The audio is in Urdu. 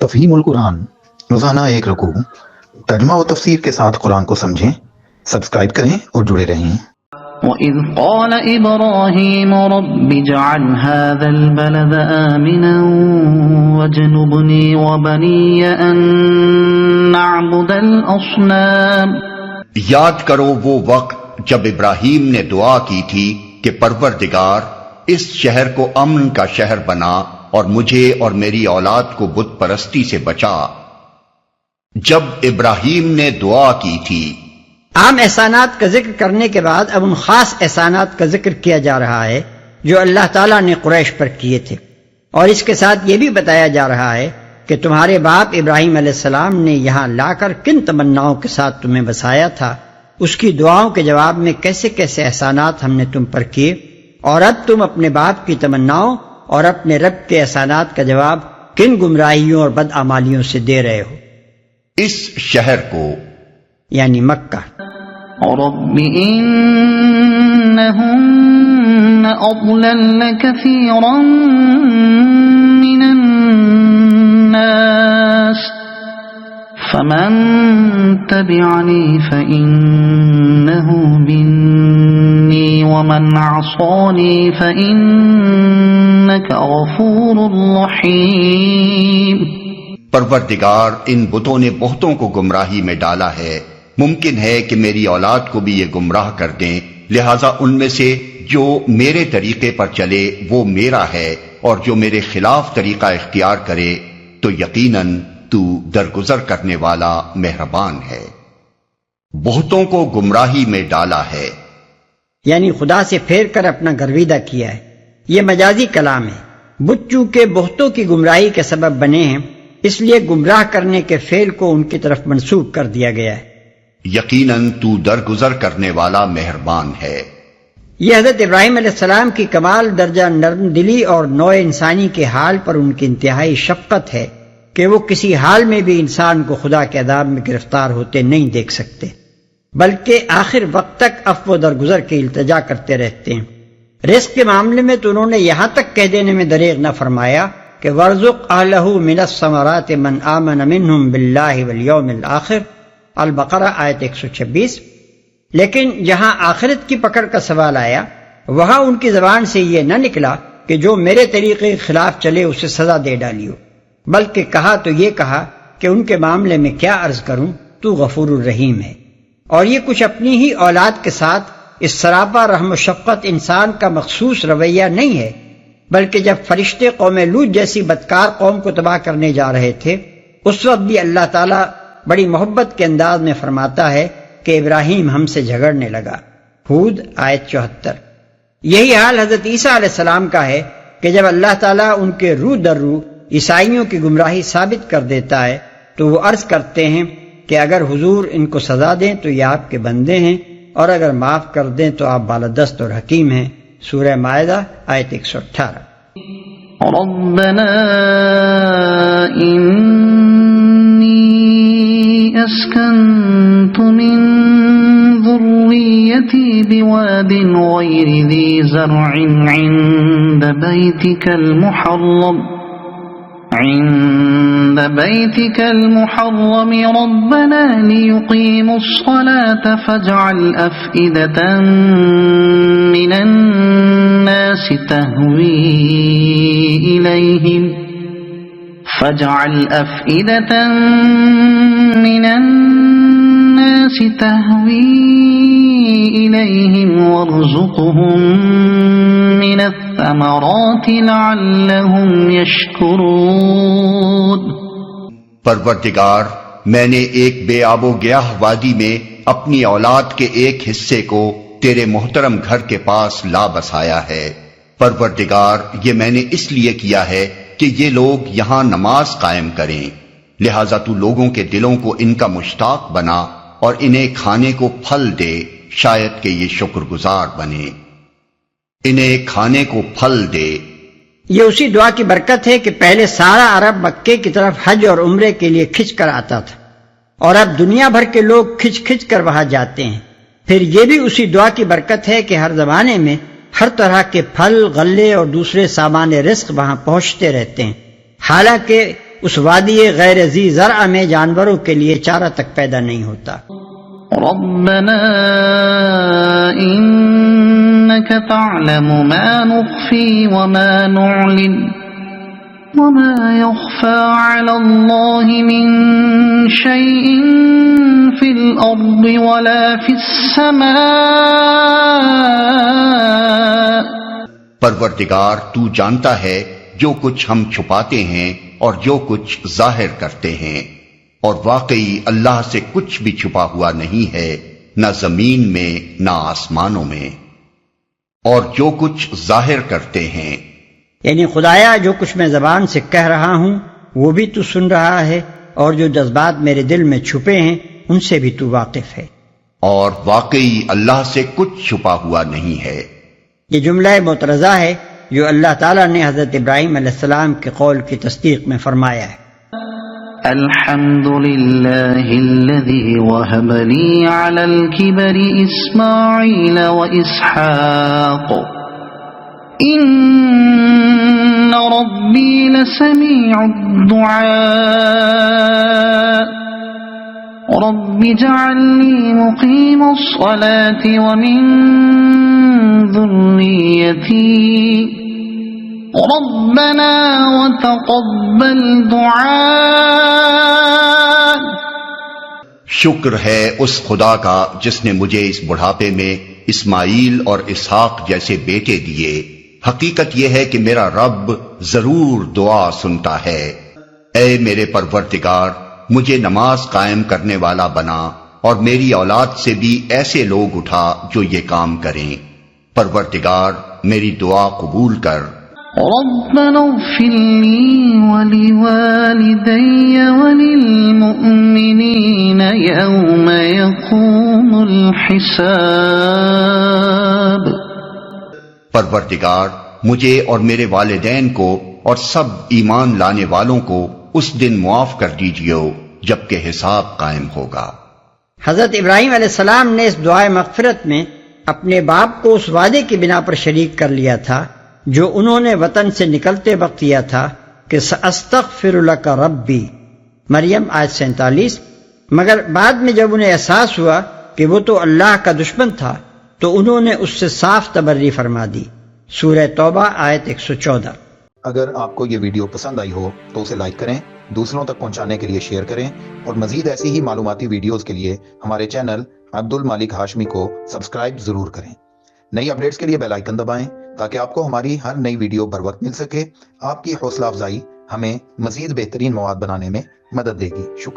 تفہیم القرآن، روزانہ ایک رکوع، ترجمہ و تفسیر کے ساتھ قرآن کو سمجھیں۔ سبسکرائب کریں اور جڑے رہیں۔ وَإِذْ قَالَ إِبْرَاهِيمُ رَبِّ اجْعَلْ هَذَا الْبَلَدَ آمِنًا وَاجْنُبْنِي وَبَنِيَّ أَن نَّعْبُدَ الْأَصْنَامَ۔ یاد کرو وہ وقت جب ابراہیم نے دعا کی تھی کہ پروردگار اس شہر کو امن کا شہر بنا اور مجھے اور میری اولاد کو بت پرستی سے بچا۔ جب ابراہیم نے دعا کی تھی۔ عام احسانات کا ذکر کرنے کے بعد اب ان خاص احسانات کا ذکر کیا جا رہا ہے جو اللہ تعالیٰ نے قریش پر کیے تھے، اور اس کے ساتھ یہ بھی بتایا جا رہا ہے کہ تمہارے باپ ابراہیم علیہ السلام نے یہاں لا کر کن تمناؤں کے ساتھ تمہیں بسایا تھا، اس کی دعاؤں کے جواب میں کیسے کیسے احسانات ہم نے تم پر کیے، اور اب تم اپنے باپ کی تمناؤں اور اپنے رب کے احسانات کا جواب کن گمراہیوں اور بدعمالیوں سے دے رہے ہو۔ اس شہر کو یعنی مکہ۔ رب انہن اضللن کثیرا من الناس فمن تبعنی فإنہ منی ومن عصانی فإنک غفور رحیم۔ پروردگار ان بتوں نے بہتوں کو گمراہی میں ڈالا ہے، ممکن ہے کہ میری اولاد کو بھی یہ گمراہ کر دیں، لہٰذا ان میں سے جو میرے طریقے پر چلے وہ میرا ہے، اور جو میرے خلاف طریقہ اختیار کرے تو یقیناً تو درگزر کرنے والا مہربان ہے۔ بہتوں کو گمراہی میں ڈالا ہے یعنی خدا سے پھیر کر اپنا گرویدہ کیا ہے۔ یہ مجازی کلام ہے۔ بت چونکہ بہتوں کی گمراہی کے سبب بنے ہیں، اس لیے گمراہ کرنے کے فعل کو ان کی طرف منسوب کر دیا گیا ہے۔ یقیناً تو درگزر کرنے والا مہربان ہے۔ یہ حضرت ابراہیم علیہ السلام کی کمال درجہ نرم دلی اور نوع انسانی کے حال پر ان کی انتہائی شفقت ہے کہ وہ کسی حال میں بھی انسان کو خدا کے عذاب میں گرفتار ہوتے نہیں دیکھ سکتے، بلکہ آخر وقت تک عفو و درگزر کی التجا کرتے رہتے ہیں۔ رزق کے معاملے میں تو انہوں نے یہاں تک کہہ دینے میں دریغ نہ فرمایا کہ وَارْزُقْ أَهْلَهُ مِنَ الثَّمَرَاتِ مَنْ آمَنَ مِنْهُمْ بِاللَّهِ وَالْيَوْمِ الْآخِرِ، البقرہ آیت 126۔ لیکن جہاں آخرت کی پکڑ کا سوال آیا وہاں ان کی زبان سے یہ نہ نکلا کہ جو میرے طریقے کے خلاف چلے اسے سزا دے ڈالیو، بلکہ کہا تو یہ کہا کہ ان کے معاملے میں کیا عرض کروں، تو غفور الرحیم ہے۔ اور یہ کچھ اپنی ہی اولاد کے ساتھ اس سراپا رحم و شفقت انسان کا مخصوص رویہ نہیں ہے، بلکہ جب فرشتے قوم لوط جیسی بدکار قوم کو تباہ کرنے جا رہے تھے اس وقت بھی اللہ تعالیٰ بڑی محبت کے انداز میں فرماتا ہے کہ ابراہیم ہم سے جھگڑنے لگا۔ ہود آیت 74۔ یہی حال حضرت عیسیٰ علیہ السلام کا ہے کہ جب اللہ تعالیٰ ان کے رو در رو عیسائیوں کی گمراہی ثابت کر دیتا ہے تو وہ عرض کرتے ہیں کہ اگر حضور ان کو سزا دیں تو یہ آپ کے بندے ہیں، اور اگر معاف کر دیں تو آپ بالادست اور حکیم ہیں۔ سورہ مائدہ آیت 118۔ ربنا انی اسکنت من ذریتی بواد غیر ذی زرع عند بیتك المحرم ربنا ليقيموا الصلاة فاجعل أفئدة من الناس تهوي إليهم وارزقهم من الثمرات لعلهم يشكرون۔ پروردگار میں نے ایک بے آب و گیاہ وادی میں اپنی اولاد کے ایک حصے کو تیرے محترم گھر کے پاس لا بسایا ہے۔ پروردگار یہ میں نے اس لیے کیا ہے کہ یہ لوگ یہاں نماز قائم کریں، لہٰذا تو لوگوں کے دلوں کو ان کا مشتاق بنا اور انہیں کھانے کو پھل دے، شاید کہ یہ شکر گزار بنے۔ انہیں کھانے کو پھل دے۔ یہ اسی دعا کی برکت ہے کہ پہلے سارا عرب مکے کی طرف حج اور عمرے کے لیے کھنچ کر آتا تھا، اور اب دنیا بھر کے لوگ کھنچ کھنچ کر وہاں جاتے ہیں۔ پھر یہ بھی اسی دعا کی برکت ہے کہ ہر زمانے میں ہر طرح کے پھل، غلے اور دوسرے سامان رزق وہاں پہنچتے رہتے ہیں، حالانکہ اس وادی غیر ذی زرع میں جانوروں کے لیے چارہ تک پیدا نہیں ہوتا۔ ربنا إنك تعلم ما نخفي وما نعلن وما يخفى على الله من شيء في الأرض ولا في السماء۔ پروردگار تو جانتا ہے جو کچھ ہم چھپاتے ہیں اور جو کچھ ظاہر کرتے ہیں، اور واقعی اللہ سے کچھ بھی چھپا ہوا نہیں ہے، نہ زمین میں نہ آسمانوں میں، اور جو کچھ ظاہر کرتے ہیں۔ یعنی خدایا جو کچھ میں زبان سے کہہ رہا ہوں وہ بھی تو سن رہا ہے، اور جو جذبات میرے دل میں چھپے ہیں ان سے بھی تو واقف ہے۔ اور واقعی اللہ سے کچھ چھپا ہوا نہیں ہے۔ یہ جملہ معترضہ ہے جو اللہ تعالیٰ نے حضرت ابراہیم علیہ السلام کے قول کی تصدیق میں فرمایا ہے۔ الحمد لله الذي وهب لي على الكبر إسماعيل وإسحاق إن ربي لسميع الدعاء رب اجعلني مقيم الصلاة ومن ذريتي ربنا وتقبل دعاء۔ شکر ہے اس خدا کا جس نے مجھے اس بڑھاپے میں اسماعیل اور اسحاق جیسے بیٹے دیے۔ حقیقت یہ ہے کہ میرا رب ضرور دعا سنتا ہے۔ اے میرے پروردگار، مجھے نماز قائم کرنے والا بنا، اور میری اولاد سے بھی ایسے لوگ اٹھا جو یہ کام کریں۔ پروردگار میری دعا قبول کر۔ ربنا اغفر لي ولوالدي وللمؤمنين يوم يقوم الحساب۔ پروردگار مجھے اور میرے والدین کو اور سب ایمان لانے والوں کو اس دن معاف کر دیجیے جبکہ حساب قائم ہوگا۔ حضرت ابراہیم علیہ السلام نے اس دعائے مغفرت میں اپنے باپ کو اس وعدے کی بنا پر شریک کر لیا تھا جو انہوں نے وطن سے نکلتے وقت کیا تھا کہ سأستغفر لک ربی، مریم آیت 47۔ مگر بعد میں جب انہیں احساس ہوا کہ وہ تو اللہ کا دشمن تھا تو انہوں نے اس سے صاف تبری فرما دی، سورہ توبہ آیت 114۔ اگر آپ کو یہ ویڈیو پسند آئی ہو تو اسے لائک کریں، دوسروں تک پہنچانے کے لیے شیئر کریں، اور مزید ایسی ہی معلوماتی ویڈیوز کے لیے ہمارے چینل عبد المالک ہاشمی کو سبسکرائب ضرور کریں۔ نئی اپڈیٹس کے لیے بیل آئیکن دبائیں تاکہ آپ کو ہماری ہر نئی ویڈیو بر وقت مل سکے۔ آپ کی حوصلہ افزائی ہمیں مزید بہترین مواد بنانے میں مدد دے گی۔ شکریہ۔